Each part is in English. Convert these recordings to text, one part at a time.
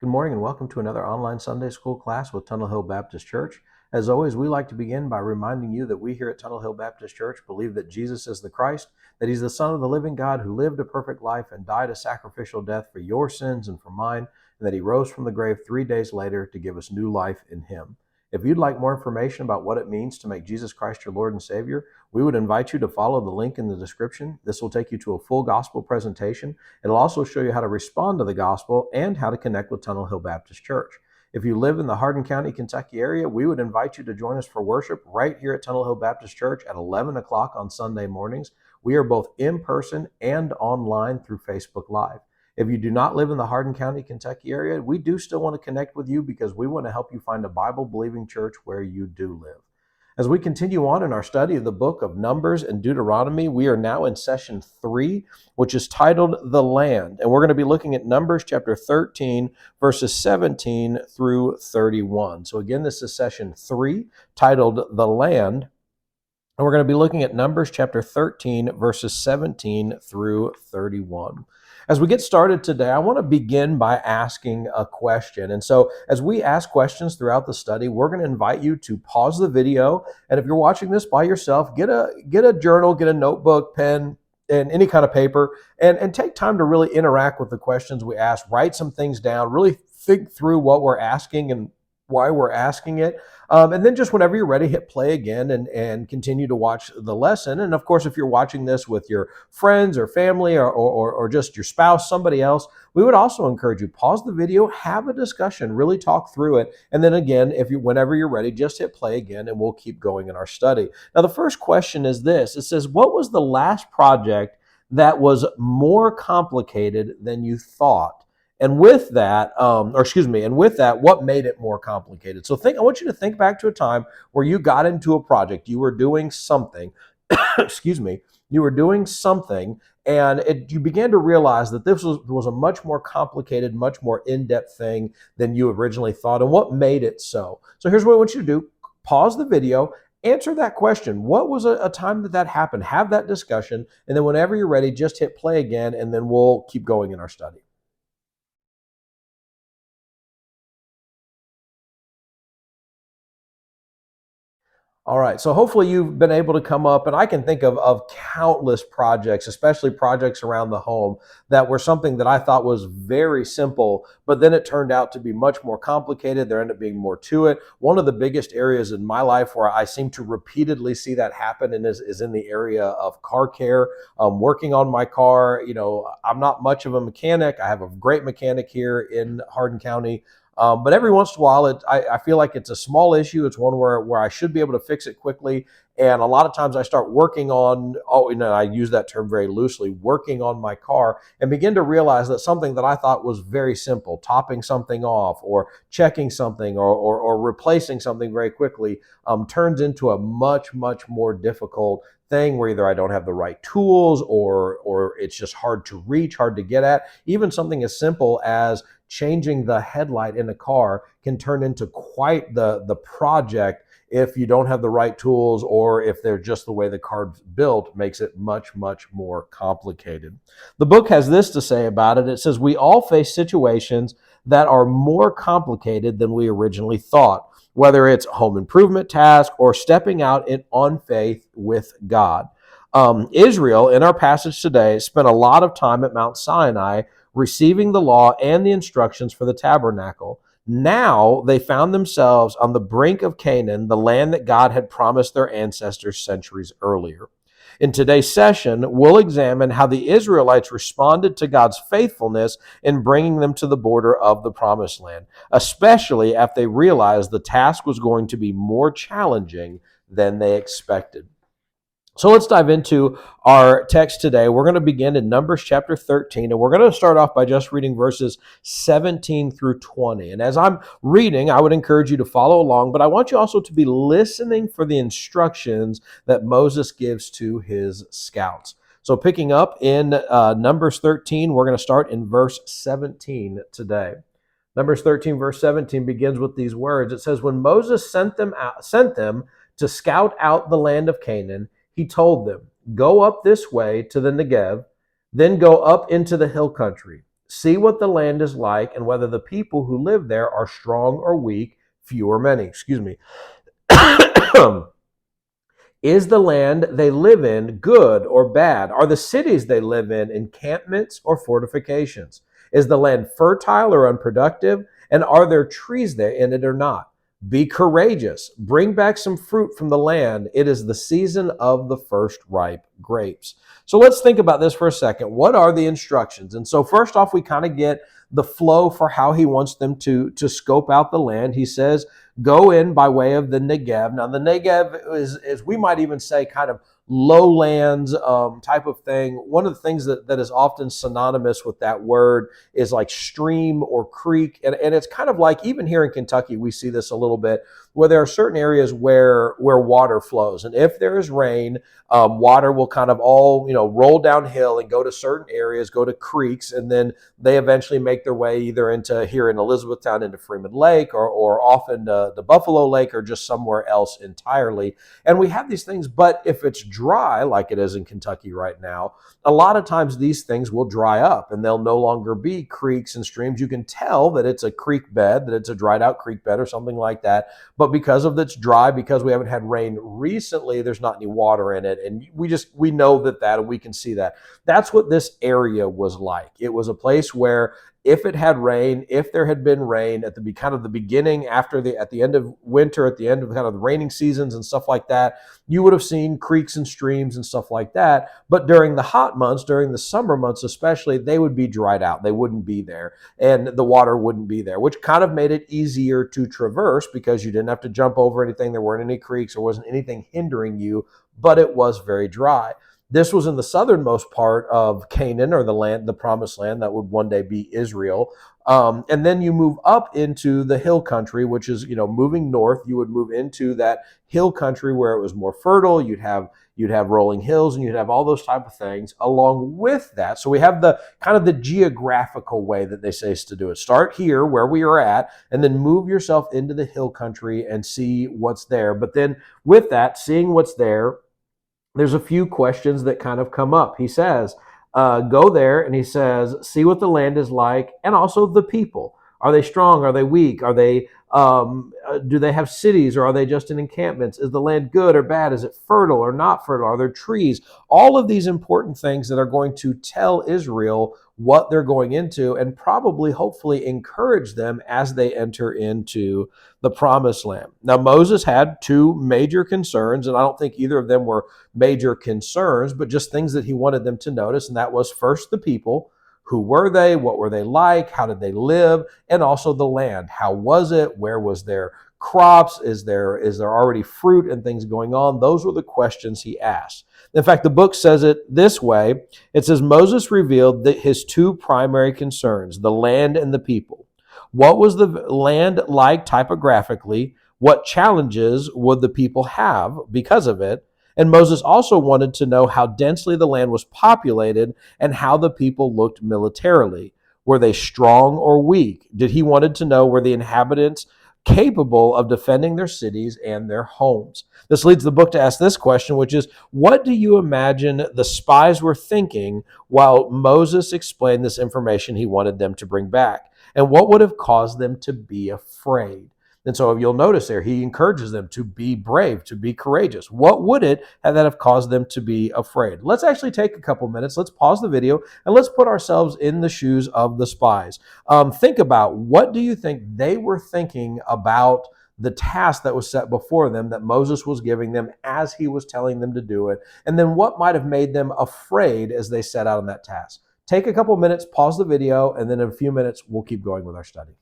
Good morning and welcome to another online Sunday school class with Tunnel Hill Baptist Church. As always, we like to begin by reminding you that we here at Tunnel Hill Baptist Church believe that Jesus is the Christ, that he's the Son of the living God who lived a perfect life and died a sacrificial death for your sins and for mine, and that he rose from the grave 3 days later to give us new life in him. If you'd like more information about what it means to make Jesus Christ your Lord and Savior, we would invite you to follow the link in the description. This will take you to a full gospel presentation. It'll also show you how to respond to the gospel and how to connect with Tunnel Hill Baptist Church. If you live in the Hardin County, Kentucky area, we would invite you to join us for worship right here at Tunnel Hill Baptist Church at 11 o'clock on Sunday mornings. We are both in person and online through Facebook Live. If you do not live in the Hardin County, Kentucky area, we do still want to connect with you because we want to help you find a Bible-believing church where you do live. As we continue on in our study of the book of Numbers and Deuteronomy, we are now in session 3, which is titled The Land. And we're going to be looking at Numbers chapter 13, verses 17 through 31. So again, this is session 3, titled The Land. And we're going to be looking at Numbers chapter 13, verses 17 through 31. As we get started today, I want to begin by asking a question. And so as we ask questions throughout the study, we're going to invite you to pause the video. And if you're watching this by yourself, get a journal, get a notebook, pen, and any kind of paper, and take time to really interact with the questions we ask. Write some things down, really think through what we're asking and why we're asking it. And then just whenever you're ready, hit play again and continue to watch the lesson. And of course, if you're watching this with your friends or family or just your spouse, somebody else, we would also encourage you, pause the video, have a discussion, really talk through it. And then again, whenever you're ready, just hit play again and we'll keep going in our study. Now, the first question is this. It says, what was the last project that was more complicated than you thought? And with that, what made it more complicated? So I want you to think back to a time where you got into a project, you were doing something, you were doing something, and you began to realize that this was a much more complicated, much more in-depth thing than you originally thought. And what made it so? So here's what I want you to do. Pause the video. Answer that question. What was a time that happened? Have that discussion. And then whenever you're ready, just hit play again, and then we'll keep going in our study. All right, so hopefully you've been able to come up, and I can think of countless projects, especially projects around the home, that were something that I thought was very simple, but then it turned out to be much more complicated. There ended up being more to it. One of the biggest areas in my life where I seem to repeatedly see that happen is in the area of car care, working on my car. You know, I'm not much of a mechanic. I have a great mechanic here in Hardin County. But every once in a while, I feel like it's a small issue. It's one where I should be able to fix it quickly. And a lot of times I start working on, I use that term very loosely, working on my car, and begin to realize that something that I thought was very simple, topping something off or checking something or replacing something very quickly, turns into a much, much more difficult thing where either I don't have the right tools or it's just hard to reach, hard to get at. Even something as simple as changing the headlight in a car can turn into quite the project if you don't have the right tools, or if they're just the way the car's built makes it much, much more complicated. The book has this to say about it. It says, we all face situations that are more complicated than we originally thought, whether it's a home improvement task or stepping out on faith with God. Israel, in our passage today, spent a lot of time at Mount Sinai receiving the law and the instructions for the tabernacle. Now they found themselves on the brink of Canaan, the land that God had promised their ancestors centuries earlier. In today's session, we'll examine how the Israelites responded to God's faithfulness in bringing them to the border of the promised land, especially after they realized the task was going to be more challenging than they expected. So let's dive into our text today. We're going to begin in Numbers chapter 13, and we're going to start off by just reading verses 17 through 20. And as I'm reading, I would encourage you to follow along, but I want you also to be listening for the instructions that Moses gives to his scouts. So picking up in Numbers 13, we're going to start in verse 17 today. Numbers 13, verse 17 begins with these words. It says, when Moses sent them to scout out the land of Canaan, he told them, go up this way to the Negev, then go up into the hill country. See what the land is like and whether the people who live there are strong or weak, few or many. Excuse me. Is the land they live in good or bad? Are the cities they live in encampments or fortifications? Is the land fertile or unproductive? And are there trees there in it or not? Be courageous. Bring back some fruit from the land. It is the season of the first ripe grapes. So let's think about this for a second. What are the instructions? And so first off, we kind of get the flow for how he wants them to scope out the land. He says, go in by way of the Negev. Now, the Negev is we might even say, kind of lowlands type of thing. One of the things that is often synonymous with that word is like stream or creek. And it's kind of like, even here in Kentucky, we see this a little bit, where there are certain areas where water flows. And if there is rain, water will kind of all, roll downhill and go to certain areas, go to creeks, and then they eventually make their way either into, here in Elizabethtown, into Freeman Lake, or often the Buffalo Lake, or just somewhere else entirely. And we have these things, but if it's dry, like it is in Kentucky right now, a lot of times these things will dry up and they'll no longer be creeks and streams. You can tell that it's a creek bed, that it's a dried out creek bed or something like that. But because of it's dry, because we haven't had rain recently, there's not any water in it. And we know that and we can see that. That's what this area was like. It was a place where if it had rain, if there had been rain at the kind of the beginning, at the end of winter, at the end of kind of the raining seasons and stuff like that, you would have seen creeks and streams and stuff like that. But during the hot months, during the summer months especially, they would be dried out. They wouldn't be there, and the water wouldn't be there, which kind of made it easier to traverse because you didn't have to jump over anything. There weren't any creeks, there wasn't anything hindering you, but it was very dry. This was in the southernmost part of Canaan, or the land, the promised land that would one day be Israel. And then you move up into the hill country, which is, moving north, you would move into that hill country where it was more fertile. You'd have rolling hills, and you'd have all those type of things along with that. So we have the kind of the geographical way that they say is to do it. Start here where we are at, and then move yourself into the hill country and see what's there. But then with that, seeing what's there, there's a few questions that kind of come up. He says, go there, and he says, see what the land is like, and also the people. Are they strong? Are they weak? Are they do they have cities, or are they just in encampments? Is the land good or bad? Is it fertile or not fertile? Are there trees? All of these important things that are going to tell Israel what they're going into, and probably, hopefully, encourage them as they enter into the promised land. Now, Moses had two major concerns, and I don't think either of them were major concerns, but just things that he wanted them to notice, and that was first the people. Who were they? What were they like? How did they live? And also the land. How was it? Where was their crops? Is there already fruit and things going on? Those were the questions he asked. In fact, the book says it this way. It says, Moses revealed his two primary concerns, the land and the people. What was the land like typographically? What challenges would the people have because of it? And Moses also wanted to know how densely the land was populated and how the people looked militarily. Were they strong or weak? Did he wanted to know, were the inhabitants capable of defending their cities and their homes? This leads the book to ask this question, which is, what do you imagine the spies were thinking while Moses explained this information he wanted them to bring back? And what would have caused them to be afraid? And so you'll notice there, he encourages them to be brave, to be courageous. What would it have caused them to be afraid? Let's actually take a couple minutes. Let's pause the video and let's put ourselves in the shoes of the spies. Think about, what do you think they were thinking about the task that was set before them, that Moses was giving them as he was telling them to do it? And then what might have made them afraid as they set out on that task? Take a couple minutes, pause the video, and then in a few minutes, we'll keep going with our study.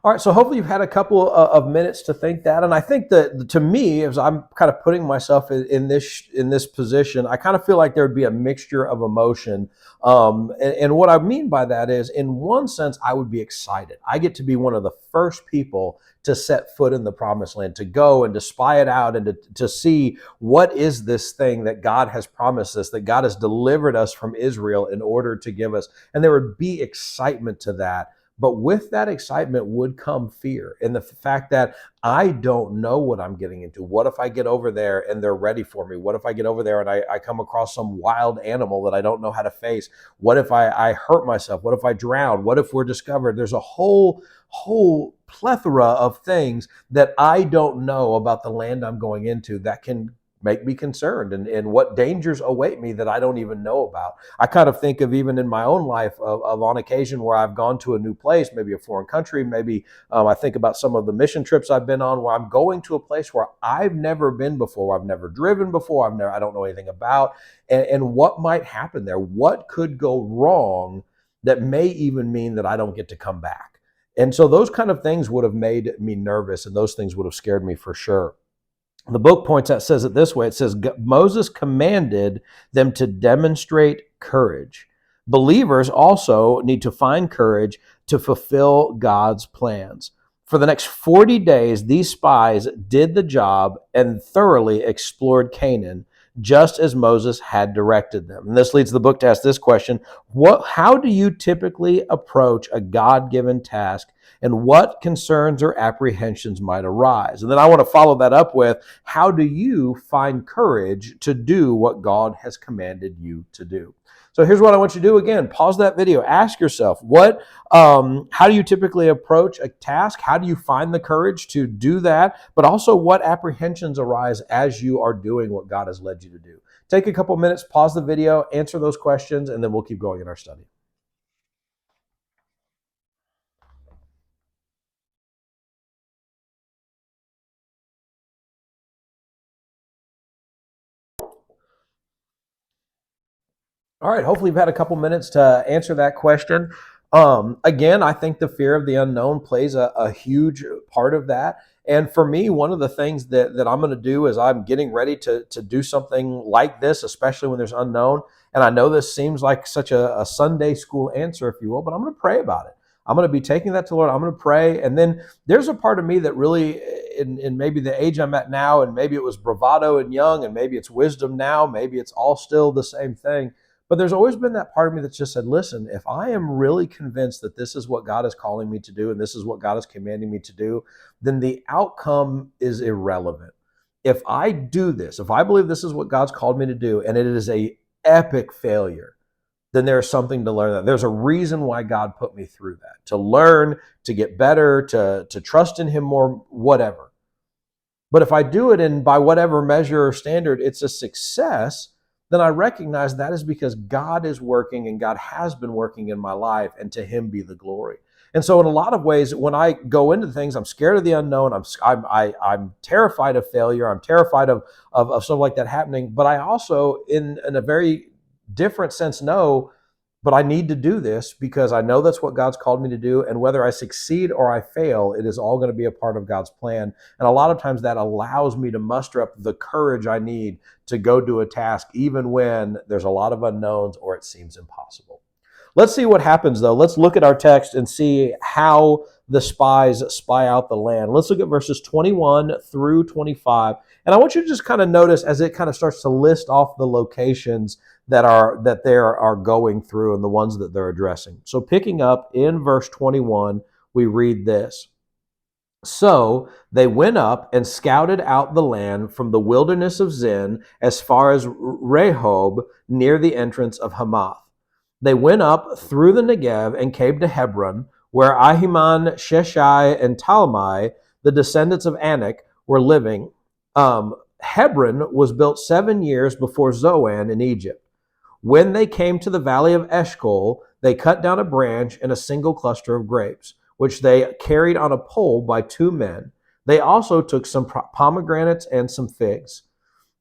All right, so hopefully you've had a couple of minutes to think that, and I think that, to me, as I'm kind of putting myself in this position, I kind of feel like there would be a mixture of emotion, and what I mean by that is, in one sense, I would be excited. I get to be one of the first people to set foot in the promised land, to go and to spy it out, and to see what is this thing that God has promised us, that God has delivered us from Israel in order to give us, and there would be excitement to that. But with that excitement would come fear, and the fact that I don't know what I'm getting into. What if I get over there and they're ready for me? What if I get over there and I come across some wild animal that I don't know how to face? What if I hurt myself? What if I drown? What if we're discovered? There's a whole plethora of things that I don't know about the land I'm going into that can make me concerned, and what dangers await me that I don't even know about. I kind of think of even in my own life of on occasion where I've gone to a new place, maybe a foreign country, maybe I think about some of the mission trips I've been on where I'm going to a place where I've never been before, I've never driven before, I don't know anything about, and what might happen there, what could go wrong that may even mean that I don't get to come back. And so those kind of things would have made me nervous, and those things would have scared me for sure. The book points out, says it this way. It says, Moses commanded them to demonstrate courage. Believers also need to find courage to fulfill God's plans. For the next 40 days, these spies did the job and thoroughly explored Canaan, just as Moses had directed them. And this leads the book to ask this question: how do you typically approach a God-given task, and what concerns or apprehensions might arise? And then I want to follow that up with, how do you find courage to do what God has commanded you to do? So here's what I want you to do. Again, pause that video. Ask yourself, how do you typically approach a task? How do you find the courage to do that? But also, what apprehensions arise as you are doing what God has led you to do? Take a couple minutes, pause the video, answer those questions, and then we'll keep going in our study. All right, hopefully you've had a couple minutes to answer that question. Again, I think the fear of the unknown plays a huge part of that. And for me, one of the things that I'm going to do is I'm getting ready to do something like this, especially when there's unknown. And I know this seems like such a Sunday school answer, if you will, but I'm going to pray about it. I'm going to be taking that to the Lord. I'm going to pray. And then there's a part of me that really, in maybe the age I'm at now, and maybe it was bravado and young, and maybe it's wisdom now, maybe it's all still the same thing. But there's always been that part of me that's just said, listen, if I am really convinced that this is what God is calling me to do and this is what God is commanding me to do, then the outcome is irrelevant. If I do this, if I believe this is what God's called me to do and it is a epic failure, then there's something to learn. That there's a reason why God put me through that, to learn, to get better, to trust in him more, whatever. But if I do it and by whatever measure or standard it's a success, then I recognize that is because God is working and God has been working in my life, and to him be the glory. And so in a lot of ways, when I go into things, I'm scared of the unknown. I'm terrified of failure. I'm terrified of something like that happening. But I also, in a very different sense, know, but I need to do this because I know that's what God's called me to do. And whether I succeed or I fail, it is all going to be a part of God's plan. And a lot of times that allows me to muster up the courage I need to go do a task, even when there's a lot of unknowns or it seems impossible. Let's see what happens, though. Let's look at our text and see how the spies spy out the land. Let's look at verses 21 through 25. And I want you to just kind of notice as it kind of starts to list off the locations that they are going through and the ones that they're addressing. So picking up in verse 21, we read this. So they went up and scouted out the land from the wilderness of Zin as far as Rehob, near the entrance of Hamath. They went up through the Negev and came to Hebron, where Ahiman, Sheshai, and Talmai, the descendants of Anak, were living. Hebron was built 7 years before Zoan in Egypt. When they came to the valley of Eshcol, they cut down a branch and a single cluster of grapes, which they carried on a pole by 2 men. They also took some pomegranates and some figs.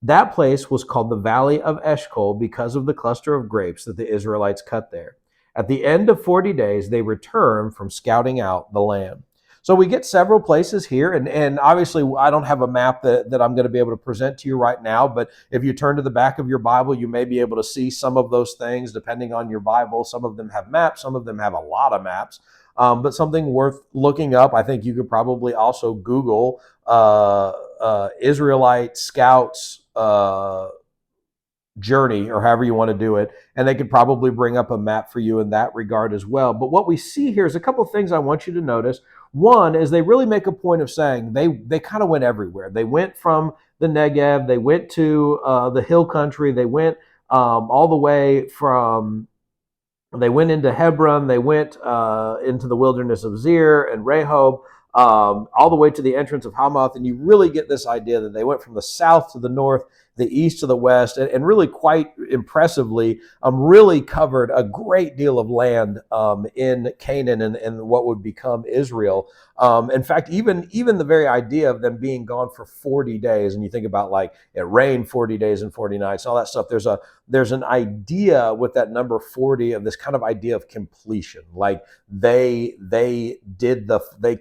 That place was called the Valley of Eshcol because of the cluster of grapes that the Israelites cut there. At the end of 40 days, they returned from scouting out the land. So we get several places here, and obviously I don't have a map that I'm going to be able to present to you right now, but if you turn to the back of your Bible, you may be able to see some of those things depending on your Bible. Some of them have maps, some of them have a lot of maps, but something worth looking up. I think you could probably also Google Israelite scouts journey, or however you want to do it. And they could probably bring up a map for you in that regard as well. But what we see here is a couple of things I want you to notice. One is they really make a point of saying they kind of went everywhere. They went from the Negev, they went to the hill country, they went all the way from they went into Hebron. They went into the wilderness of Zir and Rehob, all the way to the entrance of Hamath. And you really get this idea that they went from the south to the north, the east to the west, and really quite impressively, really covered a great deal of land in Canaan and what would become Israel. In fact, even the very idea of them being gone for 40 days, and you think about like it rained 40 days and 40 nights, all that stuff. There's an idea with that number 40 of this kind of idea of completion. Like they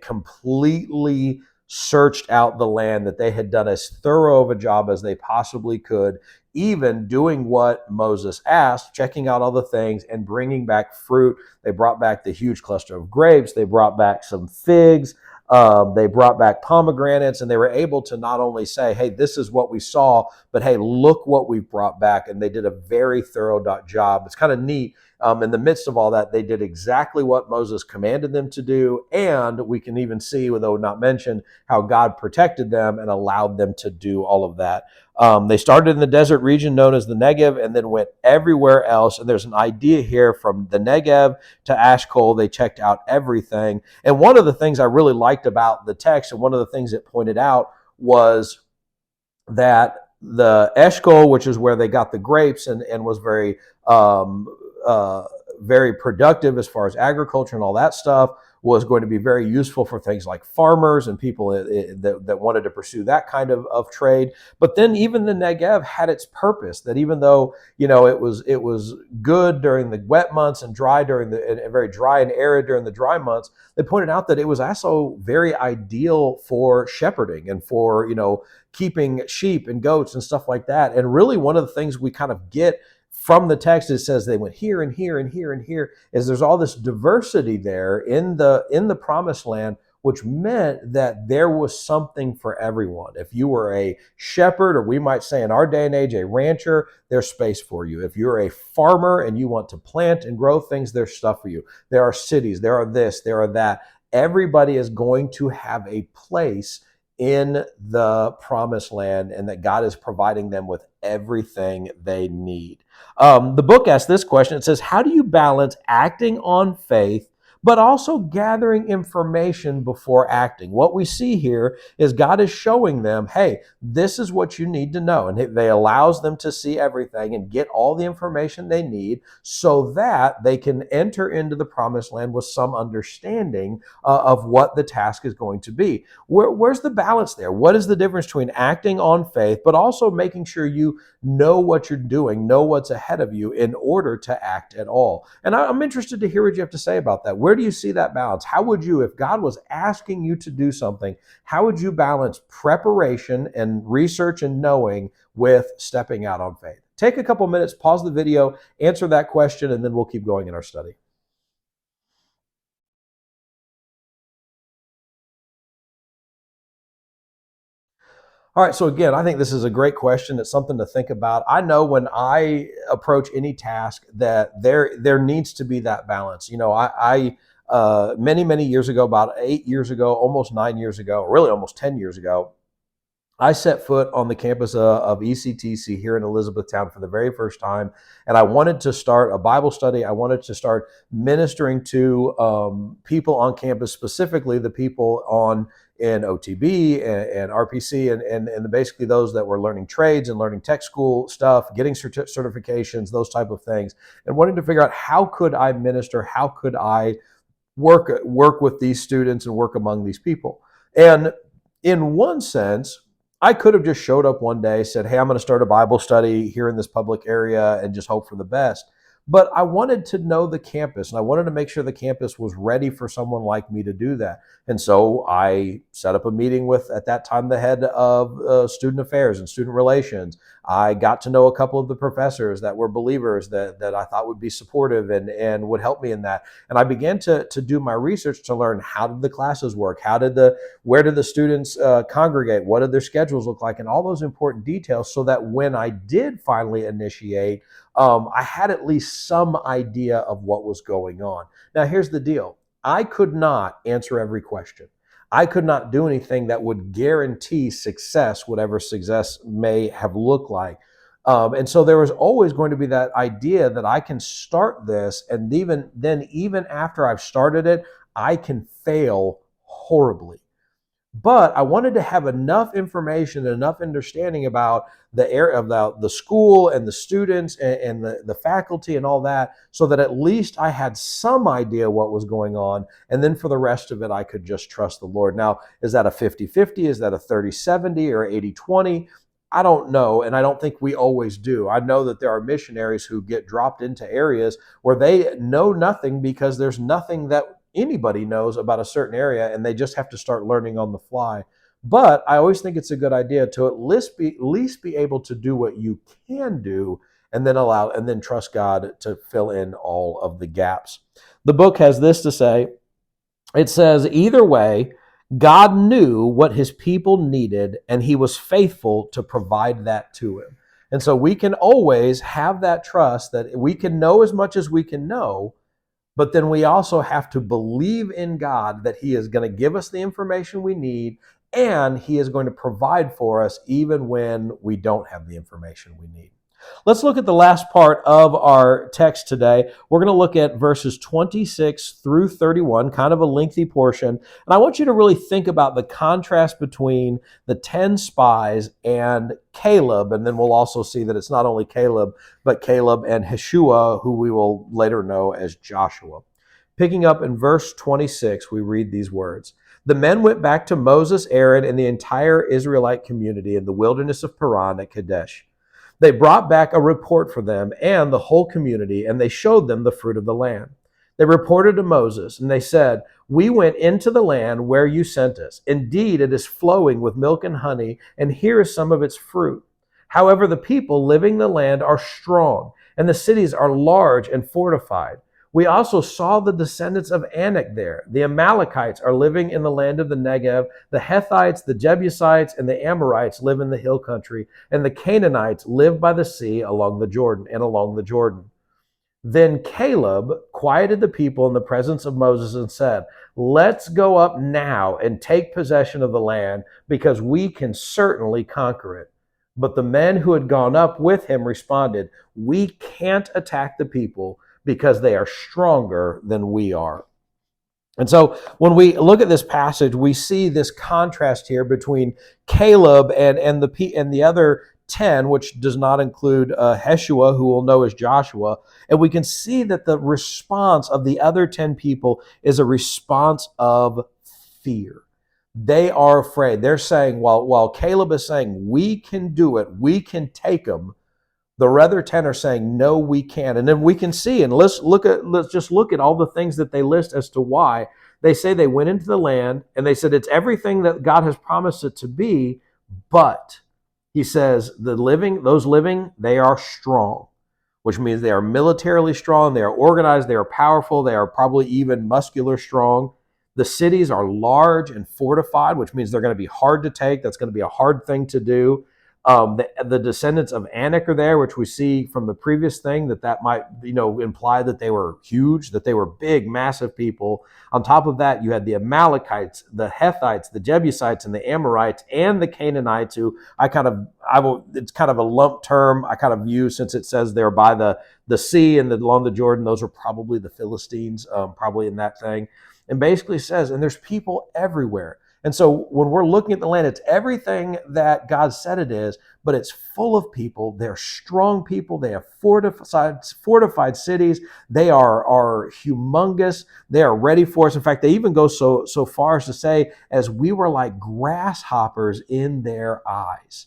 completely searched out the land, that they had done as thorough of a job as they possibly could, even doing what Moses asked, checking out all the things and bringing back fruit. They brought back the huge cluster of grapes. They brought back some figs. They brought back pomegranates, and they were able to not only say, hey, this is what we saw, but hey, look what we've brought back. And they did a very thorough job. It's kind of neat. In the midst of all that, they did exactly what Moses commanded them to do. And we can even see, though not mentioned, how God protected them and allowed them to do all of that. They started in the desert region known as the Negev and then went everywhere else. And there's an idea here from the Negev to Ashkol. They checked out everything. And one of the things I really liked about the text, and one of the things it pointed out, was that the Eshkol, which is where they got the grapes and was very very productive as far as agriculture and all that stuff, was going to be very useful for things like farmers and people that wanted to pursue that kind of trade. But then even the Negev had its purpose, that even though, it was good during the wet months and dry and very dry and arid during the dry months, they pointed out that it was also very ideal for shepherding and for, keeping sheep and goats and stuff like that. And really one of the things we kind of get from the text, it says they went here and here and here and here, is there's all this diversity there in the promised land, which meant that there was something for everyone. If you were a shepherd, or we might say in our day and age, a rancher, there's space for you. If you're a farmer and you want to plant and grow things, there's stuff for you. There are cities, there are this, there are that. Everybody is going to have a place in the promised land, and that God is providing them with everything they need. The book asks this question. It says, how do you balance acting on faith but also gathering information before acting? What we see here is God is showing them, hey, this is what you need to know. And they allows them to see everything and get all the information they need so that they can enter into the promised land with some understanding of what the task is going to be. Where's the balance there? What is the difference between acting on faith, but also making sure you know what you're doing, know what's ahead of you in order to act at all? And I'm interested to hear what you have to say about that. Where do you see that balance? How would you, if God was asking you to do something, how would you balance preparation and research and knowing with stepping out on faith? Take a couple minutes, pause the video, answer that question, and then we'll keep going in our study. All right, so again, I think this is a great question. It's something to think about. I know when I approach any task that there needs to be that balance. I many years ago, about 8 years ago, almost 9 years ago, really almost 10 years ago, I set foot on the campus of ECTC here in Elizabethtown for the very first time, and I wanted to start a Bible study. I wanted to start ministering to people on campus, specifically the people in OTB and RPC and basically those that were learning trades and learning tech school stuff, getting certifications, those type of things, and wanting to figure out how could I minister, how could I work with these students and work among these people. And in one sense, I could have just showed up one day, said, hey, I'm going to start a Bible study here in this public area and just hope for the best. But I wanted to know the campus, and I wanted to make sure the campus was ready for someone like me to do that. And so I set up a meeting with, at that time, the head of student affairs and student relations. I got to know a couple of the professors that were believers that I thought would be supportive and would help me in that. And I began to do my research to learn, how did the classes work? Where did the students congregate? What did their schedules look like? And all those important details, so that when I did finally initiate, I had at least some idea of what was going on. Now, here's the deal. I could not answer every question. I could not do anything that would guarantee success, whatever success may have looked like. And so there was always going to be that idea that I can start this, and even after I've started it, I can fail horribly. But I wanted to have enough information and enough understanding about the area of the school and the students and the faculty and all that, so that at least I had some idea what was going on. And then for the rest of it, I could just trust the Lord. Now, is that a 50-50? Is that a 30-70 or 80-20? I don't know, and I don't think we always do. I know that there are missionaries who get dropped into areas where they know nothing, because there's nothing that anybody knows about a certain area, and they just have to start learning on the fly. But I always think it's a good idea to at least be able to do what you can do, and then trust God to fill in all of the gaps. The book has this to say. It says, either way, God knew what his people needed, and he was faithful to provide that to him. And so we can always have that trust that we can know as much as we can know, but then we also have to believe in God that he is going to give us the information we need, and he is going to provide for us even when we don't have the information we need. Let's look at the last part of our text today. We're going to look at verses 26 through 31, kind of a lengthy portion. And I want you to really think about the contrast between the 10 spies and Caleb. And then we'll also see that it's not only Caleb, but Caleb and Yeshua, who we will later know as Joshua. Picking up in verse 26, we read these words. The men went back to Moses, Aaron, and the entire Israelite community in the wilderness of Paran at Kadesh. They brought back a report for them and the whole community, and they showed them the fruit of the land. They reported to Moses, and they said, we went into the land where you sent us. Indeed, it is flowing with milk and honey, and here is some of its fruit. However, the people living in the land are strong, and the cities are large and fortified. We also saw the descendants of Anak there. The Amalekites are living in the land of the Negev. The Hethites, the Jebusites, and the Amorites live in the hill country. And the Canaanites live by the sea along the Jordan. Then Caleb quieted the people in the presence of Moses and said, let's go up now and take possession of the land, because we can certainly conquer it. But the men who had gone up with him responded, we can't attack the people, because they are stronger than we are. And so when we look at this passage, we see this contrast here between Caleb and the other 10, which does not include Yeshua, who we'll know as Joshua. And we can see that the response of the other 10 people is a response of fear. They are afraid. They're saying, while Caleb is saying, we can do it, we can take them, the other 10 are saying, no, we can't. And then we can see, and let's just look at all the things that they list as to why. They say they went into the land, and they said it's everything that God has promised it to be, but he says those living, they are strong, which means they are militarily strong, they are organized, they are powerful, they are probably even muscular strong. The cities are large and fortified, which means they're going to be hard to take. That's going to be a hard thing to do. The descendants of Anak are there, which we see from the previous thing that might, imply that they were huge, that they were big, massive people. On top of that, you had the Amalekites, the Hethites, the Jebusites, and the Amorites, and the Canaanites, who it's kind of a lump term I kind of view, since it says they're by the sea and along the Jordan. Those are probably the Philistines, probably in that thing. And basically says, and there's people everywhere. And so when we're looking at the land, it's everything that God said it is, but it's full of people. They're strong people. They have fortified cities. They are humongous. They are ready for us. In fact, they even go so far as to say, as we were like grasshoppers in their eyes.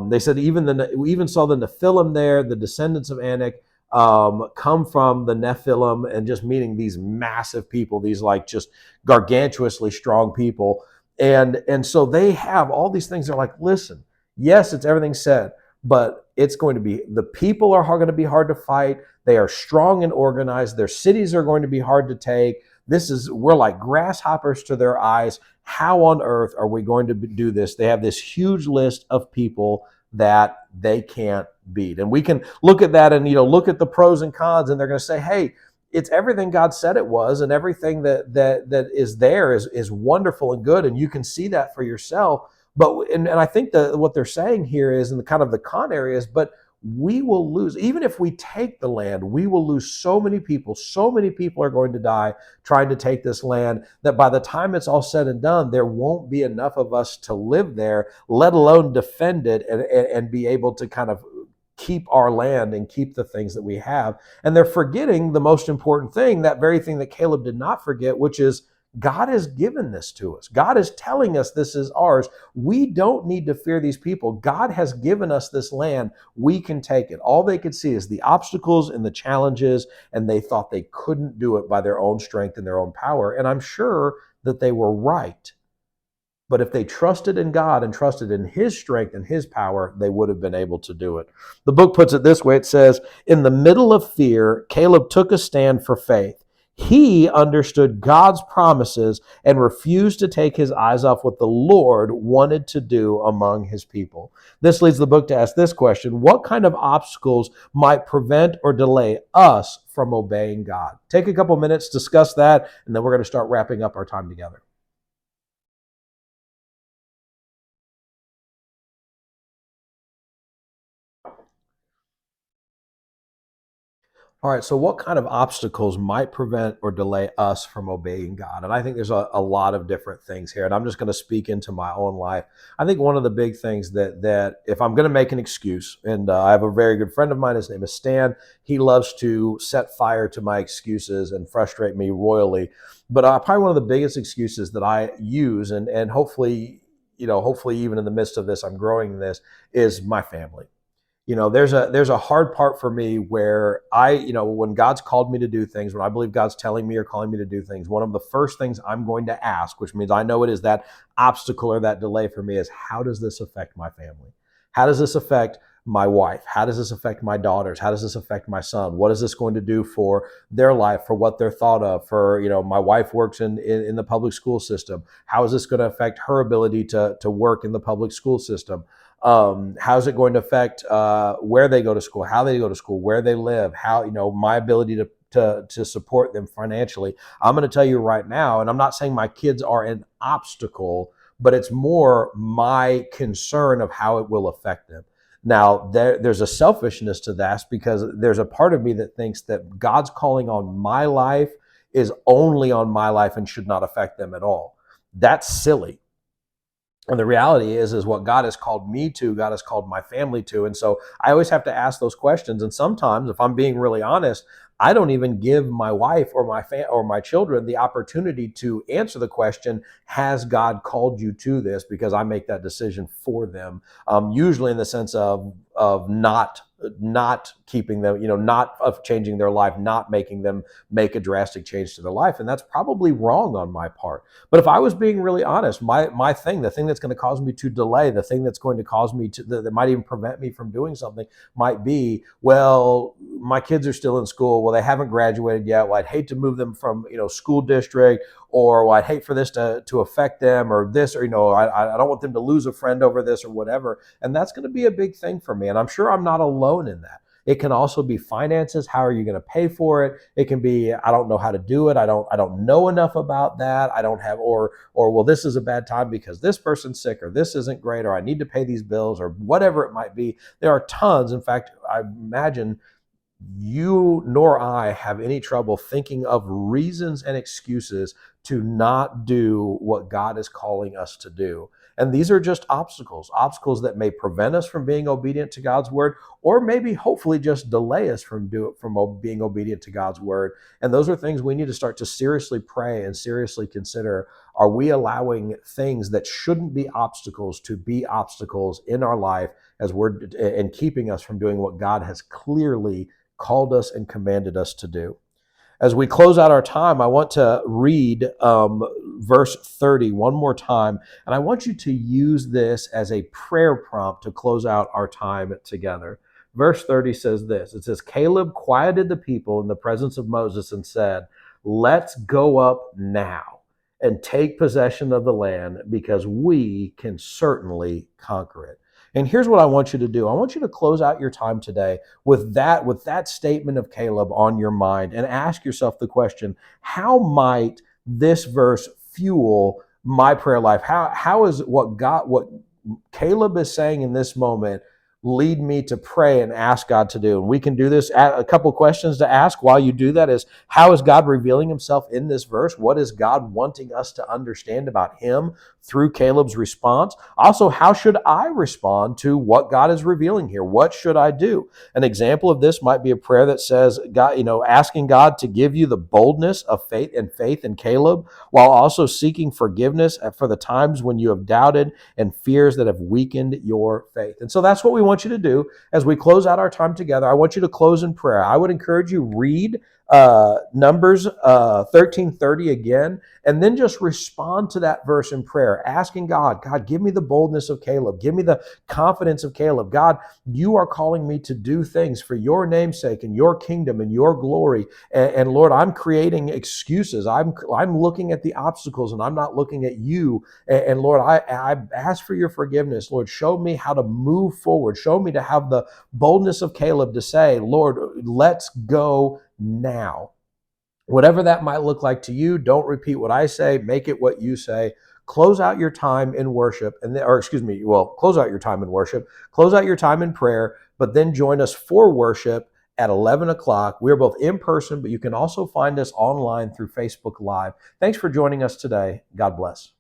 They said we even saw the Nephilim there, the descendants of Anak. come from the Nephilim, and just meaning these massive people, these like just gargantuously strong people. And so they have all these things. They're like, listen, yes, it's everything said, but it's going to be, the people are going to be hard to fight. They are strong and organized. Their cities are going to be hard to take. We're like grasshoppers to their eyes. How on earth are we going to do this? They have this huge list of people that they can't beat. And we can look at that and, look at the pros and cons, and they're going to say, hey, it's everything God said it was, and everything that is there is wonderful and good, and you can see that for yourself. But and I think that what they're saying here is in the kind of the con areas, but we will lose. Even if we take the land, we will lose so many people. So many people are going to die trying to take this land that by the time it's all said and done, there won't be enough of us to live there, let alone defend it and be able to kind of keep our land and keep the things that we have. And they're forgetting the most important thing, that very thing that Caleb did not forget, which is God has given this to us. God is telling us this is ours. We don't need to fear these people. God has given us this land. We can take it. All they could see is the obstacles and the challenges, and they thought they couldn't do it by their own strength and their own power. And I'm sure that they were right. But if they trusted in God and trusted in His strength and His power, they would have been able to do it. The book puts it this way. It says, in the middle of fear, Caleb took a stand for faith. He understood God's promises and refused to take his eyes off what the Lord wanted to do among His people. This leads the book to ask this question: what kind of obstacles might prevent or delay us from obeying God? Take a couple minutes, discuss that, and then we're going to start wrapping up our time together. All right, so what kind of obstacles might prevent or delay us from obeying God? And I think there's a lot of different things here, and I'm just going to speak into my own life. I think one of the big things that if I'm going to make an excuse, and I have a very good friend of mine, his name is Stan. He loves to set fire to my excuses and frustrate me royally. But probably one of the biggest excuses that I use, and hopefully, hopefully even in the midst of this, I'm growing in this, is my family. There's a hard part for me where when God's called me to do things, when I believe God's telling me or calling me to do things, one of the first things I'm going to ask, which means I know it is that obstacle or that delay for me, is how does this affect my family? How does this affect my wife? How does this affect my daughters? How does this affect my son? What is this going to do for their life, for what they're thought of? For, my wife works in the public school system. How is this going to affect her ability to work in the public school system? How's it going to affect where they go to school, how they go to school, where they live, how, my ability to support them financially? I'm going to tell you right now, and I'm not saying my kids are an obstacle, but it's more my concern of how it will affect them. Now, there's a selfishness to that, because there's a part of me that thinks that God's calling on my life is only on my life and should not affect them at all. That's silly. And the reality is what God has called me to, God has called my family to. And so I always have to ask those questions. And sometimes, if I'm being really honest, I don't even give my wife or my children the opportunity to answer the question, has God called you to this? Because I make that decision for them, usually in the sense of not keeping them, not of changing their life, not making them make a drastic change to their life. And that's probably wrong on my part. But if I was being really honest, the thing that's going to cause me to delay, the thing that's going to cause me that might even prevent me from doing something, might be, well, my kids are still in school. Well, they haven't graduated yet. Well, I'd hate to move them from, school district, or well, I'd hate for this to affect them, or this, or, I don't want them to lose a friend over this, or whatever. And that's going to be a big thing for me. And I'm sure I'm not alone in that. It can also be finances. How are you going to pay for it? It can be, I don't know how to do it. I don't know enough about that. I don't have, or well, this is a bad time because this person's sick, or this isn't great, or I need to pay these bills, or whatever it might be. There are tons. In fact, I imagine you nor I have any trouble thinking of reasons and excuses to not do what God is calling us to do. And these are just obstacles that may prevent us from being obedient to God's word, or maybe hopefully just delay us from being obedient to God's word. And those are things we need to start to seriously pray and seriously consider. Are we allowing things that shouldn't be obstacles to be obstacles in our life as we're and keeping us from doing what God has clearly called us and commanded us to do? As we close out our time, I want to read verse 30 one more time, and I want you to use this as a prayer prompt to close out our time together. Verse 30 says this. It says, Caleb quieted the people in the presence of Moses and said, "Let's go up now and take possession of the land, because we can certainly conquer it." And here's what I want you to do. I want you to close out your time today with that statement of Caleb on your mind, and ask yourself the question, how might this verse fuel my prayer life? How is what Caleb is saying in this moment lead me to pray and ask God to do? And we can do this. A couple questions to ask while you do that is, how is God revealing himself in this verse? What is God wanting us to understand about him through Caleb's response? Also, how should I respond to what God is revealing here? What should I do? An example of this might be a prayer that says, God, asking God to give you the boldness of faith in Caleb, while also seeking forgiveness for the times when you have doubted and fears that have weakened your faith. And so that's what we want you to do as we close out our time together. I want you to close in prayer. I would encourage you, read Numbers 13:30 again, and then just respond to that verse in prayer, asking God, give me the boldness of Caleb. Give me the confidence of Caleb. God, you are calling me to do things for your name's sake and your kingdom and your glory. And Lord, I'm creating excuses. I'm looking at the obstacles and I'm not looking at you. And Lord, I ask for your forgiveness. Lord, show me how to move forward. Show me to have the boldness of Caleb to say, Lord, let's go now. Whatever that might look like to you, don't repeat what I say, make it what you say. Close out your time in worship, close out your time in worship, close out your time in prayer, but then join us for worship at 11 o'clock. We're both in person, but you can also find us online through Facebook Live. Thanks for joining us today. God bless.